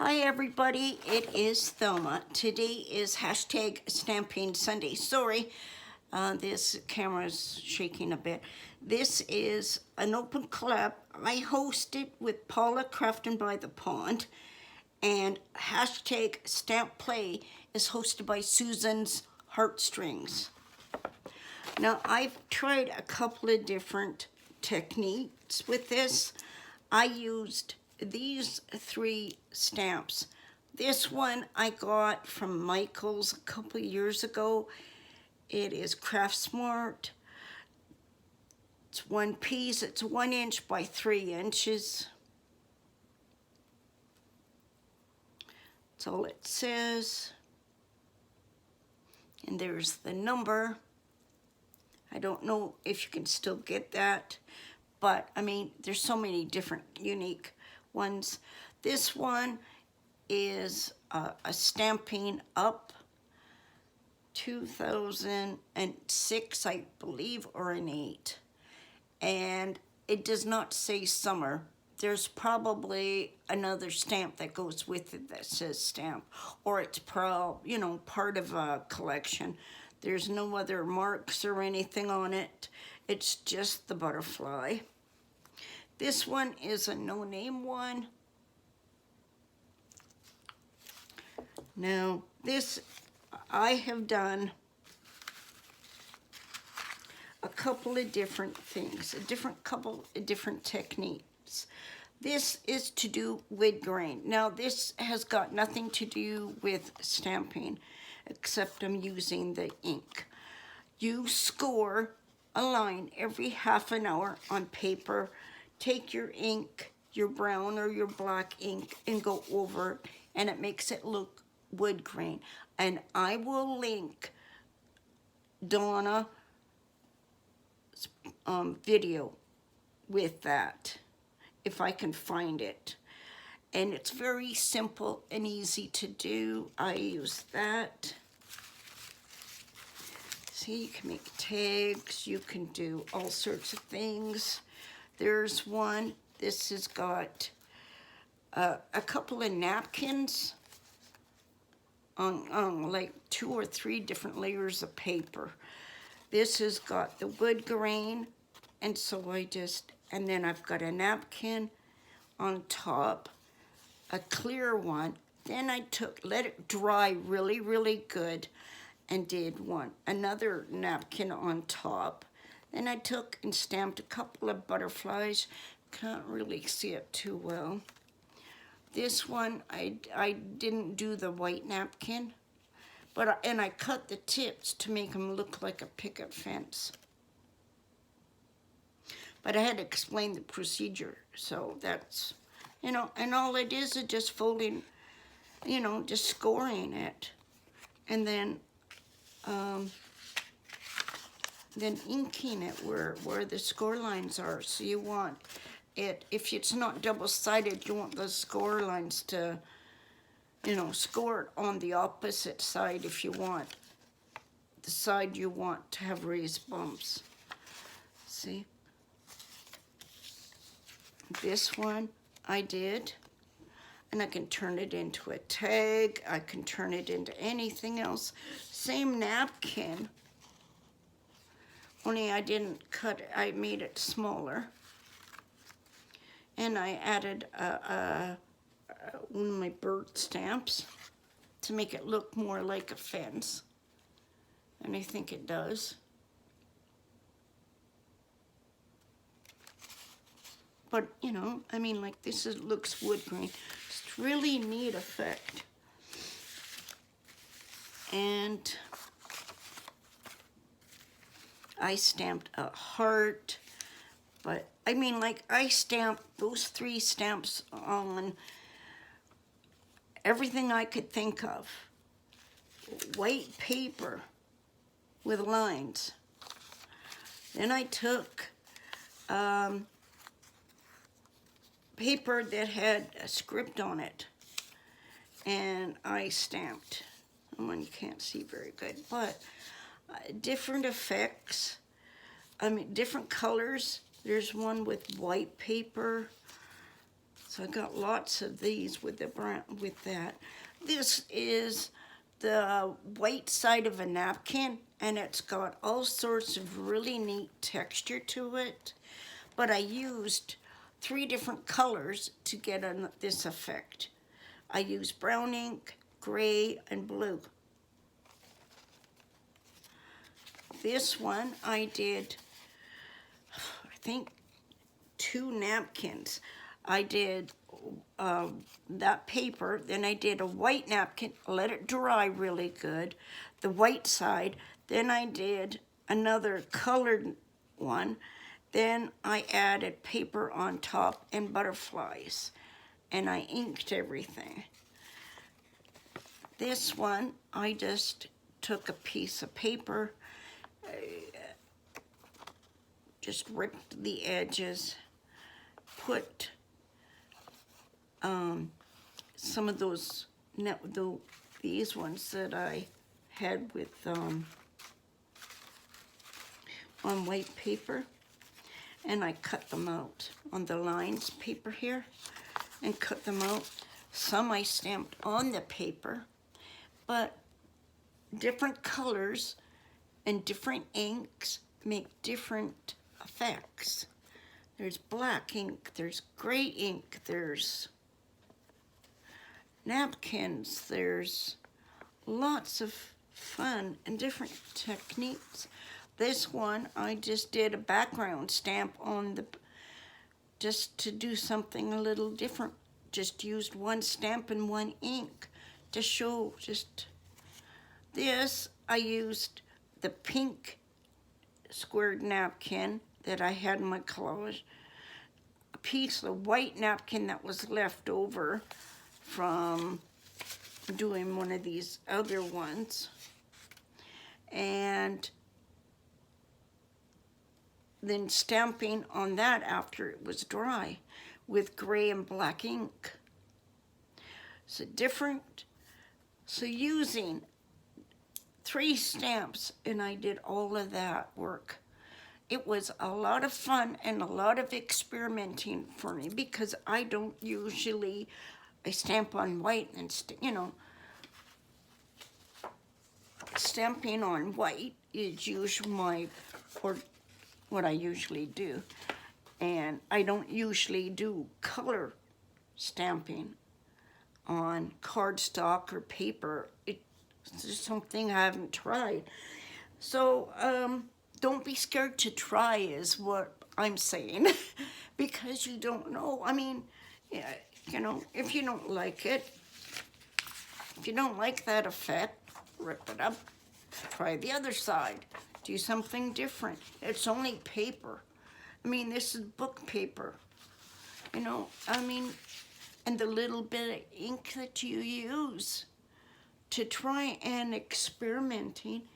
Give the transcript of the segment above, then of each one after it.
Hi everybody, it is Thelma. Today is hashtag Stamping Sunday. Sorry, this camera's shaking a bit. This is an open collab. I host it with Paula Crafting by the Pond, and hashtag Stamp Play is hosted by Susan's Heartstrings. Now I've tried a couple of different techniques with this. I used these three stamps. This one I got from Michael's a couple of years ago. It is Craft Smart. It's one piece. It's 1 inch by 3 inches. That's all it says. And there's the number. I don't know if you can still get that, but I mean, there's so many different unique ones. This one is a Stamping Up 2006, I believe, or an 8. And it does not say summer. There's probably another stamp that goes with it that says stamp, or it's part of a collection. There's no other marks or anything on it. It's just the butterfly. This one is a no-name one. Now, this, I have done a couple of different things, couple of different techniques. This is to do wood grain. Now, this has got nothing to do with stamping, except I'm using the ink. You score a line every half an hour on paper. Take your ink, your brown or your black ink, and go over it, and it makes it look wood grain. And I will link Donna video with that if I can find it. And it's very simple and easy to do. I use that. See, you can make tags, you can do all sorts of things. There's one. This has got a couple of napkins on like 2 or 3 different layers of paper. This has got the wood grain, and so and then I've got a napkin on top, a clear one. Then I let it dry really, really good, and did another napkin on top. Then I took and stamped a couple of butterflies. Can't really see it too well. This one, I didn't do the white napkin, and I cut the tips to make them look like a picket fence. But I had to explain the procedure, so that's, and all it is just folding, just scoring it, and then inking it where the score lines are. So you want it, if it's not double-sided, you want the score lines to, score it on the opposite side if you want the side you want to have raised bumps. See? This one I did, and I can turn it into a tag. I can turn it into anything else. Same napkin, only I didn't cut it. I made it smaller. And I added one of my bird stamps to make it look more like a fence. And I think it does. But, I mean, like this looks wood grain. It's really neat effect. And I stamped a heart. But, I mean, like, I stamped those 3 stamps on everything I could think of. White paper with lines. Then I took paper that had a script on it, and I stamped. One you can't see very good, but different effects. I mean, different colors. There's one with white paper. It's So I got lots of these with the brown, with that. This is the white side of a napkin, and it's got all sorts of really neat texture to it. But I used 3 different colors to get this effect. I used brown ink, gray, and blue. This one I did, I think, 2 napkins. I did that paper, then I did a white napkin, let it dry really good, the white side, then I did another colored one, then I added paper on top and butterflies, and I inked everything. This one, I just took a piece of paper, just ripped the edges, put some of these ones that I had with on white paper, and I cut them out on the lines paper here and cut them out. Some I stamped on the paper, but different colors and different inks make different effects. There's black ink, there's gray ink, there's napkins, there's lots of fun and different techniques. This one, I just did a background stamp on just to do something a little different. Just used 1 stamp and 1 ink to show just this. I used the pink squared napkin that I had in my collage, a piece of white napkin that was left over from doing one of these other ones, and then stamping on that after it was dry with gray and black ink. So using 3 stamps, and I did all of that work. It was a lot of fun and a lot of experimenting for me, because I don't usually, I stamp on white and, stamping on white is usually what I usually do. And I don't usually do color stamping on cardstock or paper. It's just something I haven't tried. So don't be scared to try is what I'm saying, because you don't know. I mean, if you don't like it, if you don't like that effect, rip it up, try the other side, do something different. It's only paper. I mean, this is book paper, and the little bit of ink that you use to try and experimenting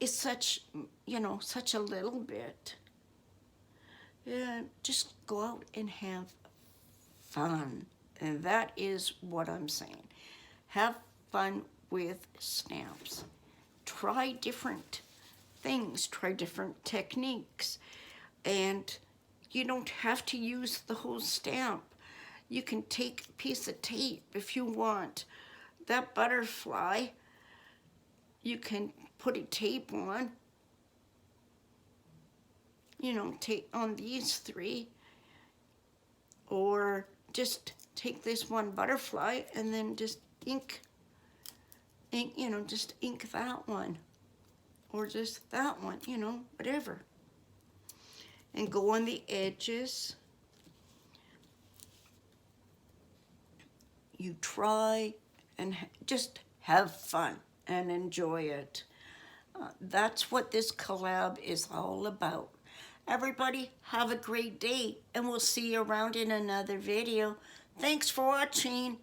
is such a little bit. Yeah, just go out and have fun. And that is what I'm saying. Have fun with stamps. Try different things, try different techniques. And you don't have to use the whole stamp. You can take a piece of tape if you want. That butterfly, you can put a tape on, tape on these 3, or just take this one butterfly and then just ink, just ink that one, or just that one, whatever. And go on the edges. You try and just have fun and enjoy it. That's what this collab is all about. Everybody, have a great day, and we'll see you around in another video. Thanks for watching.